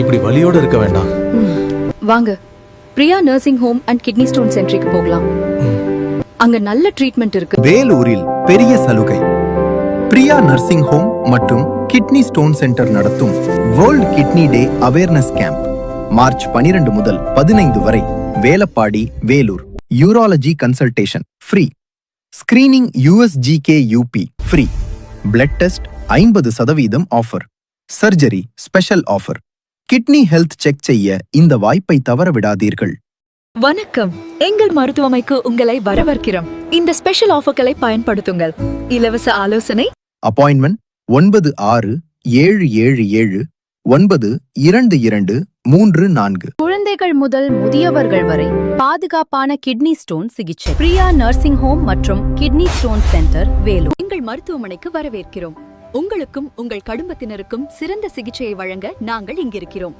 இப்படி வலியோட இருக்க வேண்டாம். வாங்க, Priya nursing home and kidney stone சென்டருக்கு போகலாம். அங்க நல்ல ட்ரீட்மெண்ட் இருக்கு. வேலூரில் பெரிய சலுகை. பிரியா நர்சிங் ஹோம் மற்றும் கிட்னி ஸ்டோன் சென்டர் நடத்தும் வேர்ல்ட் கிட்னி டே அவேர்னஸ் கேம்ப் மார்ச் 12 முதல் 15 வரை Velappadi, Vellore. Urology consultation free. Screening USGK-UP free. Blood test 50% offer. Surgery special offer. Kidney health check செய்ய இந்த வாய்ப்பை தவறவிடாதீர்கள். வணக்கம், எங்கள் மருத்துவமனைக்கு உங்களை வரவேற்கிறோம். இந்த ஸ்பெஷல் ஆஃபர்களை பயன்படுத்துங்கள். இலவச ஆலோசனை. அப்பாயின்மெண்ட் 9677992234. குழந்தைகள் முதல் முதியவர்கள் வரை பாதுகாப்பான கிட்னி ஸ்டோன் சிகிச்சை. பிரியா நர்சிங் ஹோம் மற்றும் கிட்னி ஸ்டோன் சென்டர், வேலூர். எங்கள் மருத்துவமனைக்கு வரவேற்கிறோம். உங்களுக்கும் உங்கள் குடும்பத்தினருக்கும் சிறந்த சிகிச்சையை வழங்க நாங்கள் இங்கிருக்கிறோம்.